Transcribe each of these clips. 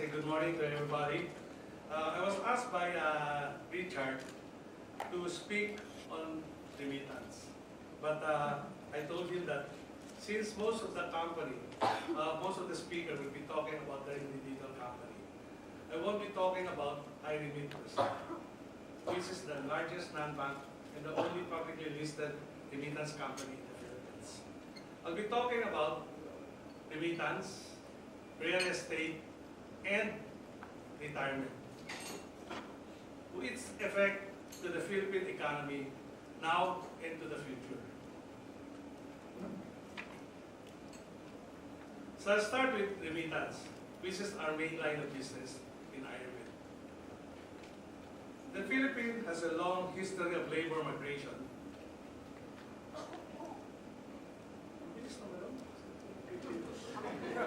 say good morning to everybody. I was asked by Richard to speak on remittance, but I told him that since most of the company, most of the speaker will be talking about the individual company, I won't be talking about iRemittance, which is the largest non-bank and the only publicly listed remittance company in the Philippines. I'll be talking about remittance, real estate, and retirement, its effect to the Philippine economy now and to the future. So I'll start with remittance, which is our main line of business in iRemit. The Philippines has a long history of labor migration.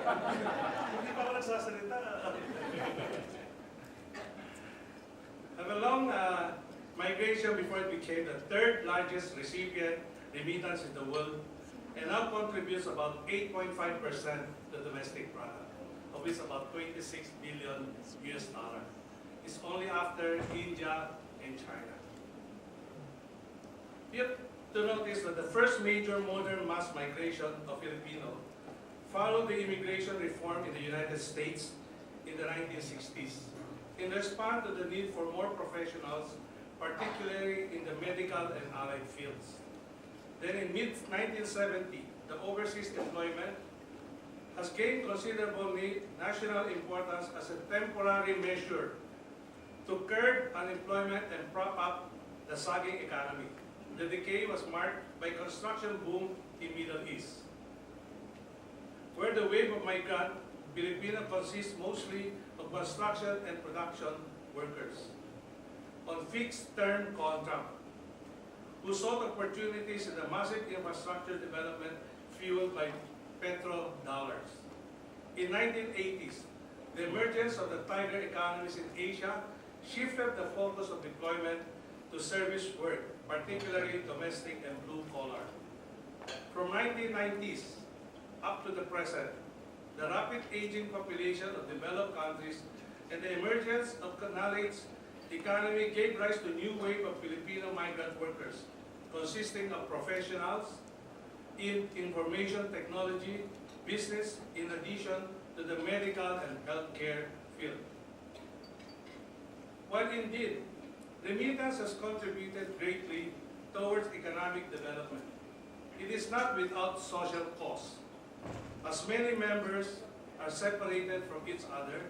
Hindi pa ako nagsasalita. Have a long migration before it became the third largest recipient remittance in the world, and now contributes about 8.5% to domestic product, of which about 26 billion US dollar. It's only after India and China. You have to notice that the first major modern mass migration of Filipino followed the immigration reform in the United States in the 1960s in response to the need for more professionals, particularly in the medical and allied fields. Then in mid-1970, the overseas employment has gained considerable national importance as a temporary measure to curb unemployment and prop up the sagging economy. The decade was marked by construction boom in Middle East, where the wave of migrant Filipino consists mostly of construction and production workers on fixed-term contract, who sought opportunities in the massive infrastructure development fueled by petrodollars. In 1980s, the emergence of the tiger economies in Asia shifted the focus of deployment to service work, particularly domestic and blue-collar. From 1990s up to the present, the rapid aging population of developed countries and the emergence of knowledge economy gave rise to a new wave of Filipino migrant workers, consisting of professionals in information technology, business, in addition to the medical and healthcare field. While indeed, remittance has contributed greatly towards economic development, it is not without social costs. As many members are separated from each other,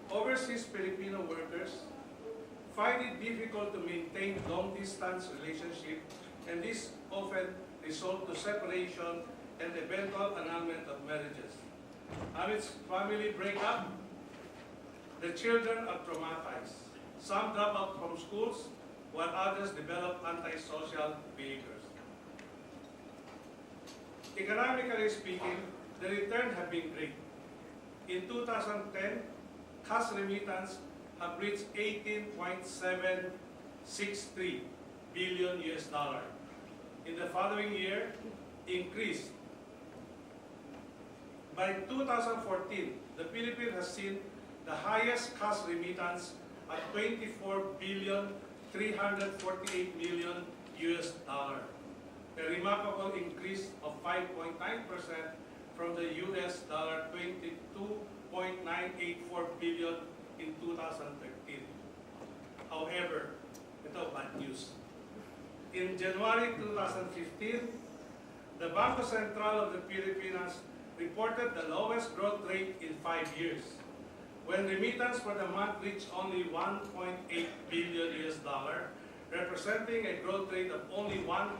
overseas Filipino workers find it difficult to maintain long-distance relationships, and this often results to separation and eventual annulment of marriages. Amidst family breakup, the children are traumatized. Some drop out from schools, while others develop antisocial behaviors. Economically speaking, the return have been great. In 2010, cash remittance have reached 18.763 billion US dollar. In the following year, increased. By 2014, the Philippines has seen the highest cash remittance at 24 billion 348 million US dollar, a remarkable increase of 5.9% from the US dollar 22.984 billion in 2013. However, ito bad news. In January 2015, the Bangko Sentral of the Philippines reported the lowest growth rate in 5 years, when remittance for the month reached only 1.8 billion US dollar, representing a growth rate of only 0.5%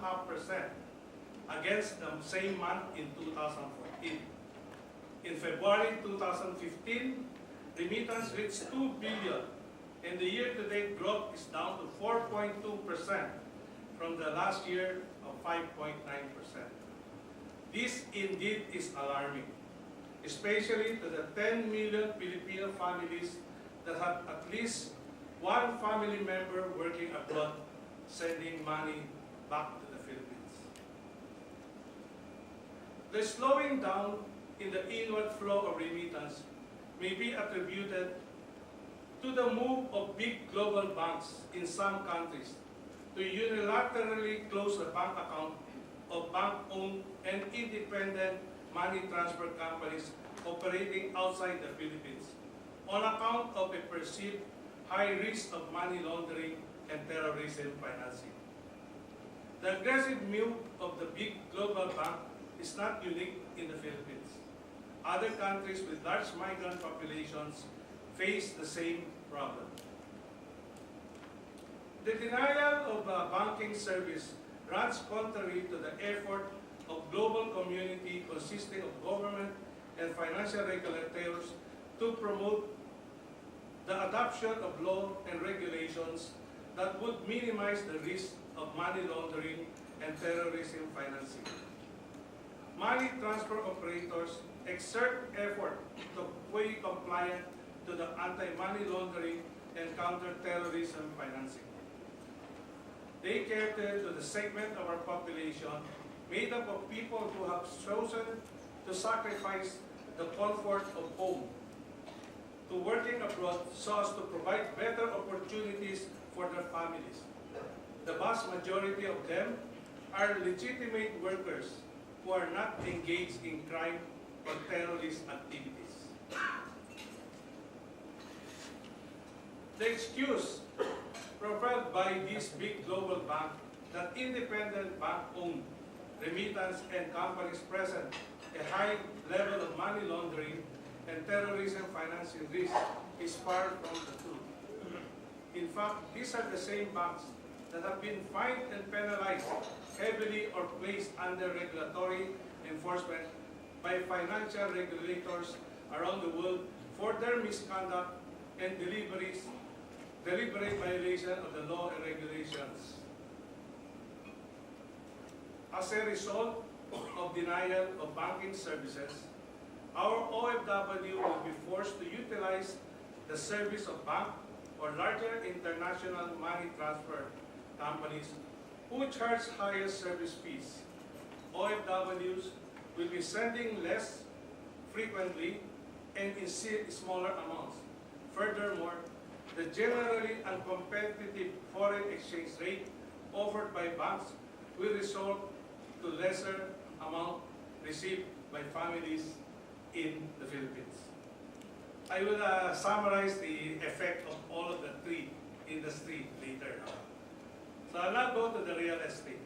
against the same month in 2014. In February 2015, remittance reached 2 billion, and the year-to-date growth is down to 4.2% from the last year of 5.9%. This indeed is alarming, especially to the 10 million Filipino families that have at least one family member working abroad, sending money back to the Philippines. The slowing down in the inward flow of remittance may be attributed to the move of big global banks in some countries to unilaterally close the bank account of bank-owned and independent money transfer companies operating outside the Philippines on account of a perceived high risk of money laundering and terrorism financing. The aggressive move of the big global bank is not unique in the Philippines. Other countries with large migrant populations face the same problem. The denial of a banking service runs contrary to the effort of global community consisting of government and financial regulators to promote the adoption of law and regulations that would minimize the risk of money laundering and terrorism financing. Money transfer operators exert effort to be compliant to the anti-money laundering and counter-terrorism financing. They cater to the segment of our population made up of people who have chosen to sacrifice the comfort of home to working abroad so as to provide better opportunities for their families. The vast majority of them are legitimate workers who are not engaged in crime or terrorist activities. The excuse provided by this big global bank that independent bank-owned remittance and companies present a high level of money laundering and terrorism financing risk is far from the truth. In fact, these are the same banks that have been fined and penalized heavily or placed under regulatory enforcement by financial regulators around the world for their misconduct and deliberate violation of the law and regulations. As a result of denial of banking services, our OFW will be forced to utilize the service of bank or larger international money transfer companies who charge higher service fees. OFWs will be sending less frequently and in smaller amounts. Furthermore, the generally uncompetitive foreign exchange rate offered by banks will result to lesser amount received by families in the Philippines. I will summarize the effect of all of the three industries later on. So I'll now go to the real estate.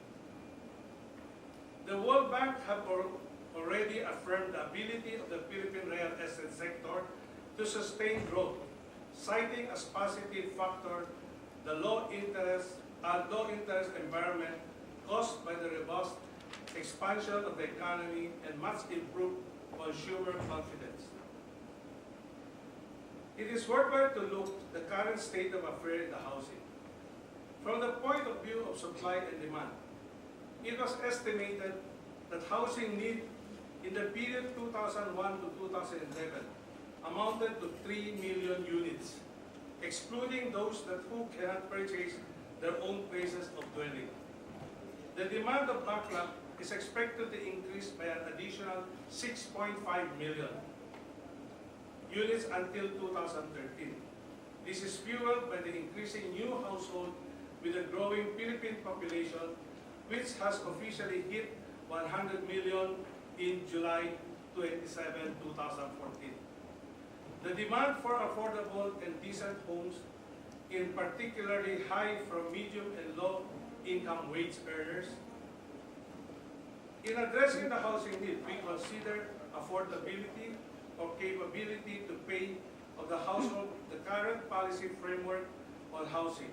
The World Bank have already affirmed the ability of the Philippine real estate sector to sustain growth, citing as positive factor the low interest environment caused by the robust expansion of the economy and much improved consumer confidence. It is worthwhile to look at the current state of affairs in the housing. From the point of view of supply and demand, it was estimated that housing need in the period 2001 to 2011 amounted to 3 million units, excluding those who cannot purchase their own places of dwelling. The demand of backlog is expected to increase by an additional 6.5 million units until 2013. This is fueled by the increasing new household with a growing Philippine population, which has officially hit 100 million in July 27, 2014. The demand for affordable and decent homes, in particularly high from medium and low income wage earners. In addressing the housing need, we consider affordability or capability to pay of the household the current policy framework on housing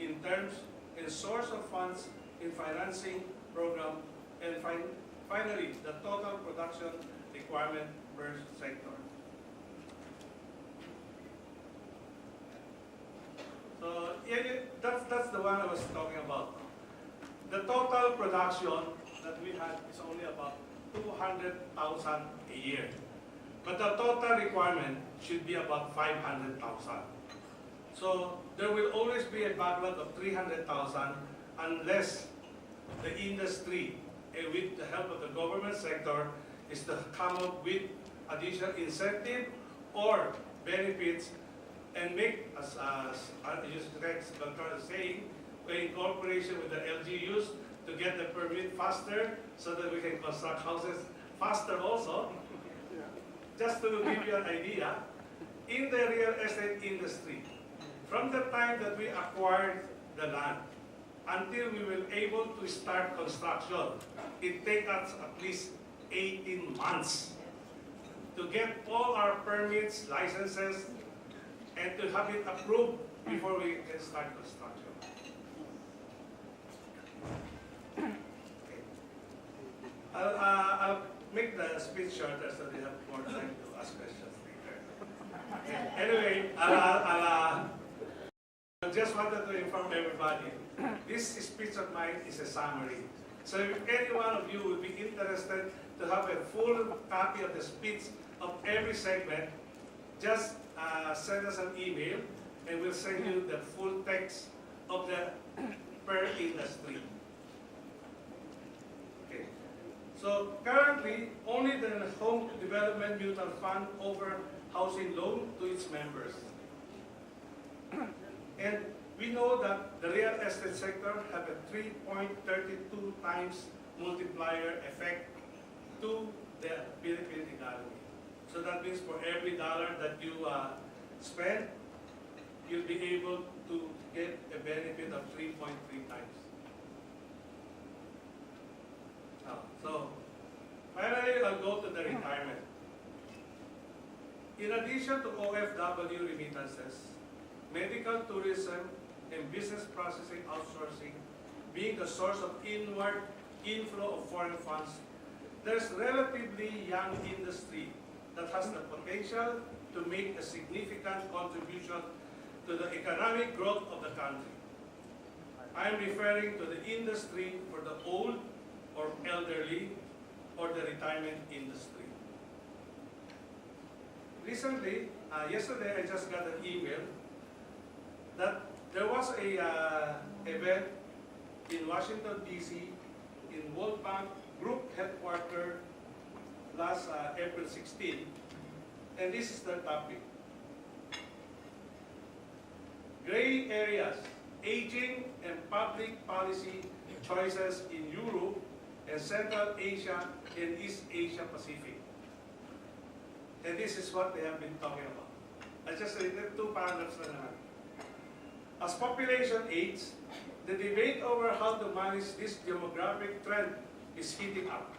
in terms and source of funds in financing program, and finally, the total production requirement per sector. So that's the one I was talking about. The total production that we had is only about 200,000 a year. But the total requirement should be about 500,000. So there will always be a backlog of 300,000 unless the industry, with the help of the government sector, is to come up with additional incentive or benefits and make, as Rex Baltar is saying, in cooperation with the LGUs to get the permit faster so that we can construct houses faster also. Just to give you an idea, in the real estate industry, from the time that we acquired the land until we were able to start construction, it takes us at least 18 months to get all our permits, licenses, and to have it approved before we can start construction. Okay. I'll make the speech shorter so they have more time to ask questions later. Okay. Anyway, I just wanted to inform everybody, this speech of mine is a summary. So if any one of you would be interested to have a full copy of the speech of every segment, just send us an email and we'll send you the full text of the per industry. Okay. So currently, only the Home Development Mutual Fund offers housing loan to its members. And we know that the real estate sector have a 3.32 times multiplier effect to the Philippine economy. So that means for every dollar that you spend, you'll be able to get a benefit of 3.3 times. So finally, I'll go to the retirement. In addition to OFW remittances, medical tourism and business processing outsourcing being the source of inward inflow of foreign funds, there's relatively young industry that has the potential to make a significant contribution to the economic growth of the country. I am referring to the industry for the old or elderly or the retirement industry. Recently, yesterday I just got an email that there was a event in Washington, D.C. in World Bank Group headquarters last April 16, and this is the topic. Gray areas, aging and public policy choices in Europe and Central Asia and East Asia Pacific. And this is what they have been talking about. I just read the 2 paragraphs na naman. As population ages, the debate over how to manage this demographic trend is heating up.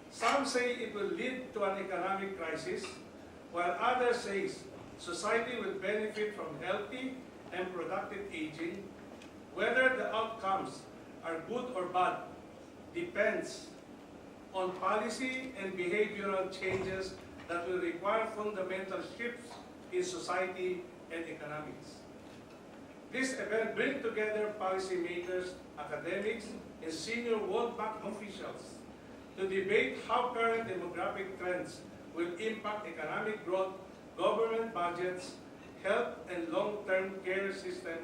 Some say it will lead to an economic crisis, while others say society will benefit from healthy and productive aging. Whether the outcomes are good or bad depends on policy and behavioral changes that will require fundamental shifts in society and economics. This event brings together policymakers, academics, and senior World Bank officials to debate how current demographic trends will impact economic growth, government budgets, health and long-term care system,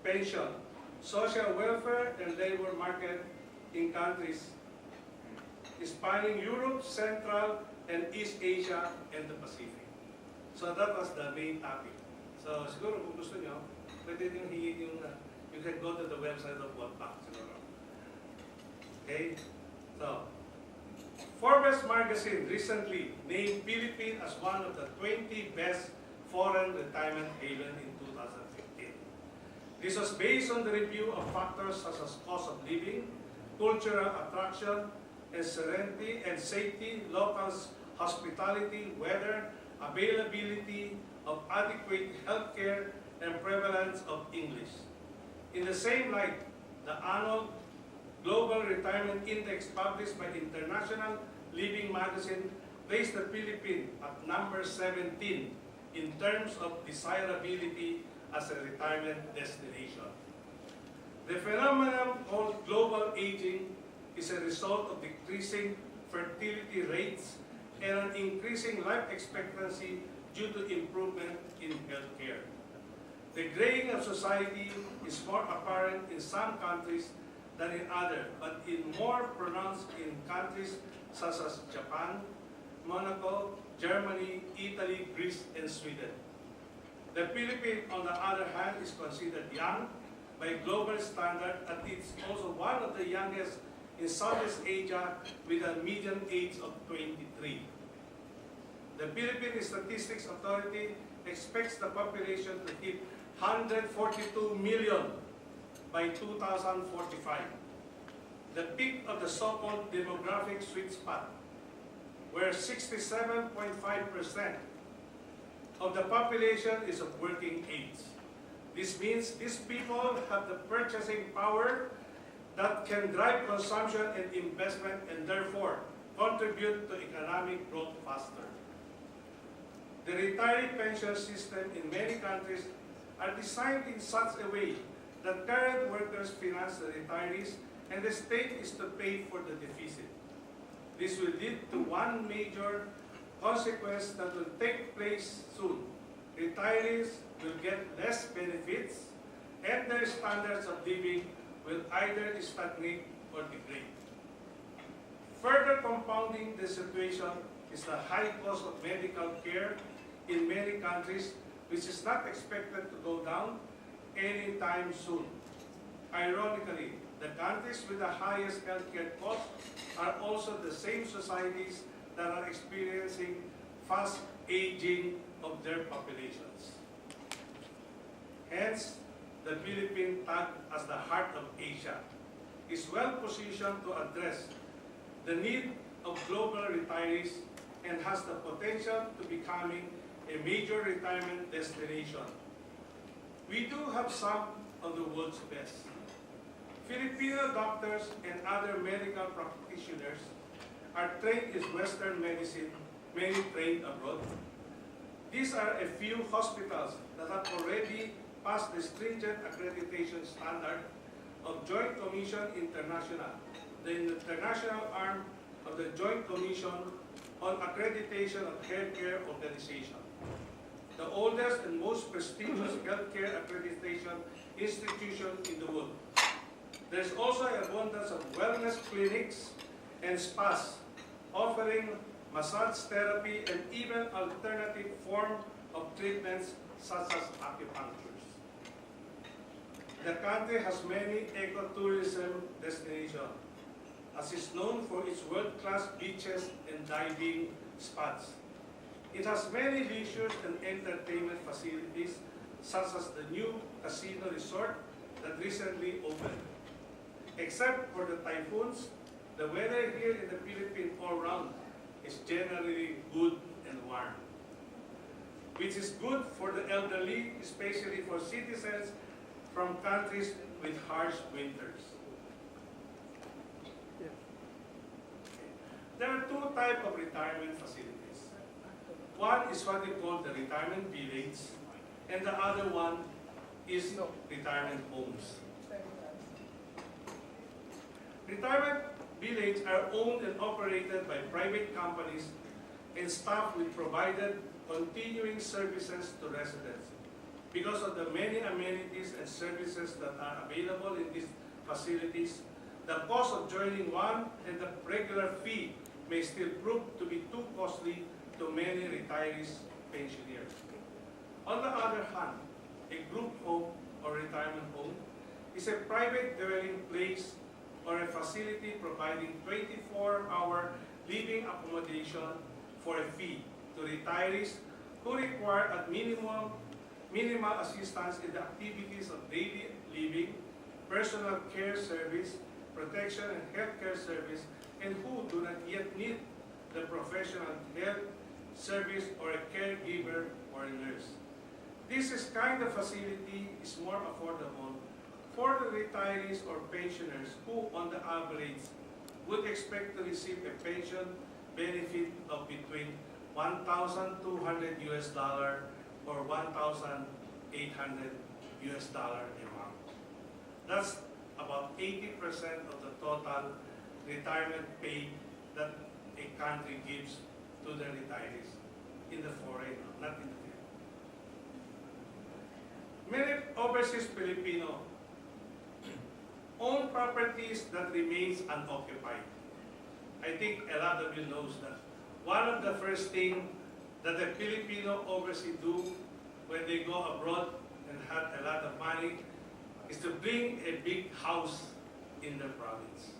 pension, social welfare, and labor market in countries spanning Europe, Central and East Asia, and the Pacific. So that was the main topic. So siguro kung gusto nyo, pwede nyo hingin yung, you can go to the website of World Bank siguro. Okay? So, Forbes magazine recently named Philippines as one of the 20 best foreign retirement haven in 2015. This was based on the review of factors such as cost of living, cultural attraction, and serenity and safety, local hospitality, weather, availability of adequate health care, and prevalence of English. In the same light, the annual Global Retirement Index published by International Living Magazine placed the Philippines at number 17 in terms of desirability as a retirement destination. The phenomenon called global aging is a result of decreasing fertility rates and an increasing life expectancy due to improvement in healthcare. The graying of society is more apparent in some countries than in others, but in more pronounced in countries such as Japan, Monaco, Germany, Italy, Greece, and Sweden. The Philippines, on the other hand, is considered young by global standard, and it's also one of the youngest in Southeast Asia with a median age of 23. The Philippine Statistics Authority expects the population to hit 142 million by 2045. The peak of the so-called demographic sweet spot, where 67.5% of the population is of working age. This means these people have the purchasing power that can drive consumption and investment and therefore contribute to economic growth faster. The retiree pension system in many countries are designed in such a way that current workers finance the retirees and the state is to pay for the deficit. This will lead to one major consequence that will take place soon. Retirees will get less benefits and their standards of living will either stagnate or degrade. Further compounding the situation is the high cost of medical care in many countries, which is not expected to go down anytime soon. Ironically, the countries with the highest healthcare costs are also the same societies that are experiencing fast aging of their populations. Hence, the Philippines, tagged as the heart of Asia, is well positioned to address the need of global retirees and has the potential to becoming a major retirement destination. We do have some of the world's best. Filipino doctors and other medical practitioners are trained in Western medicine, many trained abroad. These are a few hospitals that have already passed the stringent accreditation standard of Joint Commission International, the international arm of the Joint Commission on Accreditation of Healthcare Organization, the oldest and most prestigious healthcare accreditation institution in the world. There's also an abundance of wellness clinics and spas offering massage therapy and even alternative form of treatments such as acupuncture. The country has many ecotourism destinations, as is known for its world-class beaches and diving spots. It has many leisure and entertainment facilities, such as the new casino resort that recently opened. Except for the typhoons, the weather here in the Philippines all round is generally good and warm, which is good for the elderly, especially for citizens from countries with harsh winters. There are two types of retirement facilities. One is what we call the retirement village, and the other one is retirement homes. Retirement villages are owned and operated by private companies and staffed with provided continuing services to residents. Because of the many amenities and services that are available in these facilities, the cost of joining one and the regular fee may still prove to be too costly to many retirees pensioners. On the other hand, a group home or retirement home is a private dwelling place or a facility providing 24-hour living accommodation for a fee to retirees who require at minimal assistance in the activities of daily living, personal care service, protection and healthcare service, and who do not yet need the professional health service or a caregiver or a nurse. This kind of facility is more affordable for the retirees or pensioners who, on the average, would expect to receive a pension benefit of between $1,200 or $1,800 a month. That's about 80% of the total retirement pay that a country gives to the retirees in the foreign, not in the Philippines. Many overseas Filipino own properties that remains unoccupied. I think a lot of you knows that one of the first things that the Filipino overseas do when they go abroad and have a lot of money is to bring a big house in their province.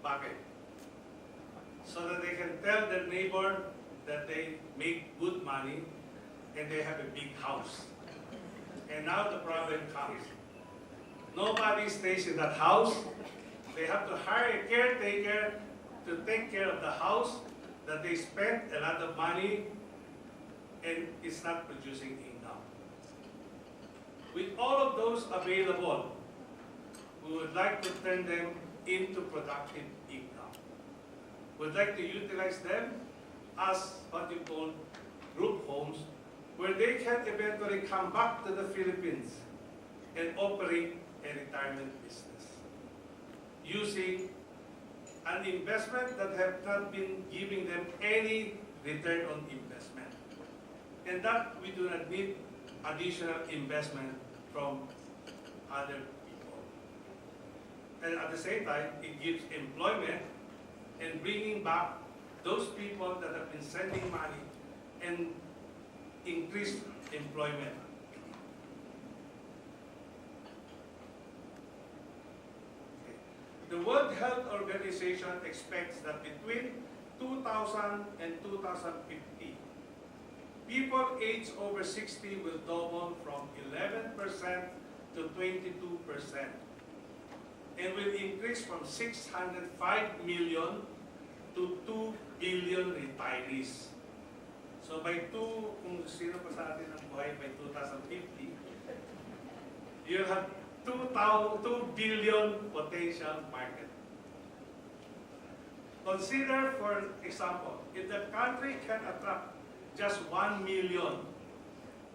Bakit? So that they can tell their neighbor that they make good money and they have a big house. And now the problem comes. Nobody stays in that house. They have to hire a caretaker to take care of the house that they spent a lot of money and it's not producing income. With all of those available, we would like to turn them into productive income. We'd like to utilize them as what you call group homes, where they can eventually come back to the Philippines and operate a retirement business using an investment that have not been giving them any return on investment. And that we do not need additional investment from other people. And at the same time, it gives employment and bringing back those people that have been sending money and increased employment. The World Health Organization expects that between 2000 and 2050, people aged over 60 will double from 11% to 22%, and will increase from 605 million to 2 billion retirees. So by kung sino pa sa atin ang buhay by 2050, you'll have 2 billion potential market. Consider, for example, if the country can attract just 1 million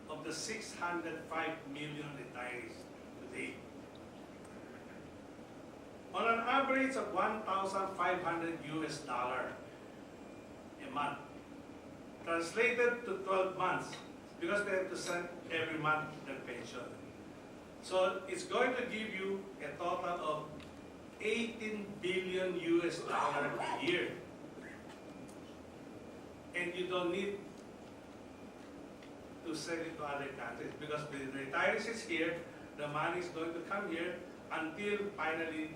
of the 605 million retirees today, on an average of $1,500 a month, translated to 12 months, because they have to send every month their pension. So it's going to give you a total of 18 billion a year. And you don't need to send it to other countries, because the retirees is here, the money is going to come here until finally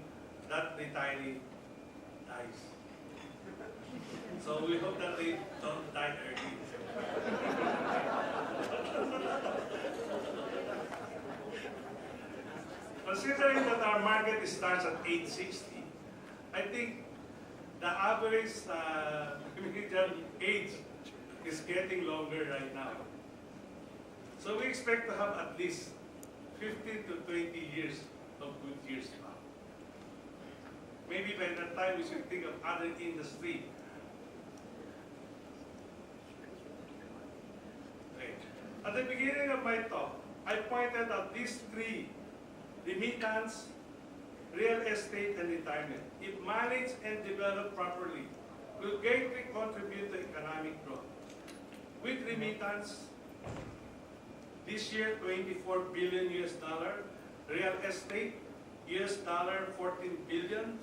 that retiree dies. So we hope that they don't die early. Considering that our market starts at 860, I think the average median age is getting longer right now. So we expect to have at least 15 to 20 years of good years now. Maybe by that time we should think of other industry. Okay. At the beginning of my talk, I pointed out these three: remittance, real estate, and retirement. If managed and developed properly, will greatly contribute to economic growth. With remittance, this year, $24 billion, real estate, $14 billion,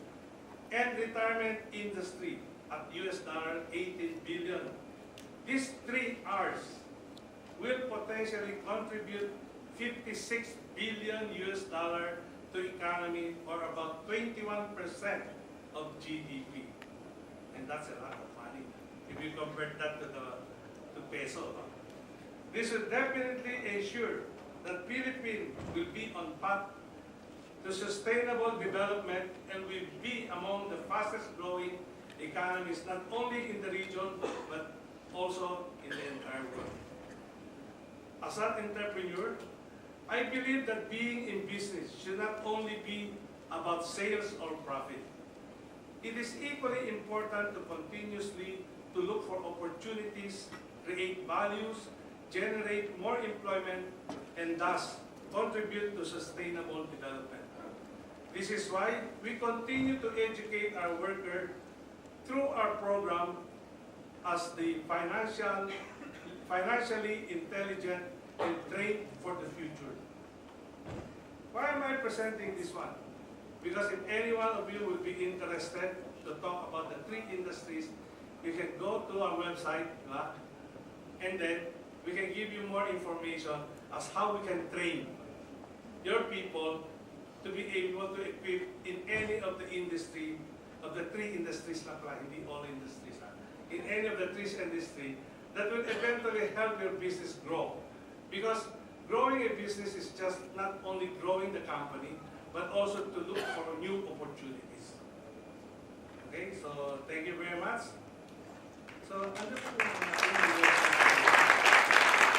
and retirement industry at $18 billion. These three R's will potentially contribute $56 billion to economy, or about 21% of GDP. And that's a lot of money if you compare that to peso. This will definitely ensure that Philippines will be on path to sustainable development and will be among the fastest growing economies, not only in the region, but also in the entire world. As an entrepreneur, I believe that being in business should not only be about sales or profit. It is equally important to continuously to look for opportunities, create values, generate more employment, and thus contribute to sustainable development. This is why we continue to educate our workers through our program as the financially intelligent and trained for the future. Why am I presenting this one? Because if any one of you would be interested to talk about the three industries, you can go to our website, and then we can give you more information as how we can train your people to be able to equip in any of the industry, of the three industries na pala, hindi all industries, in any of the three industries that will eventually help your business grow. Because growing a business is just not only growing the company, but also to look for new opportunities. Okay, so thank you very much. So, ano po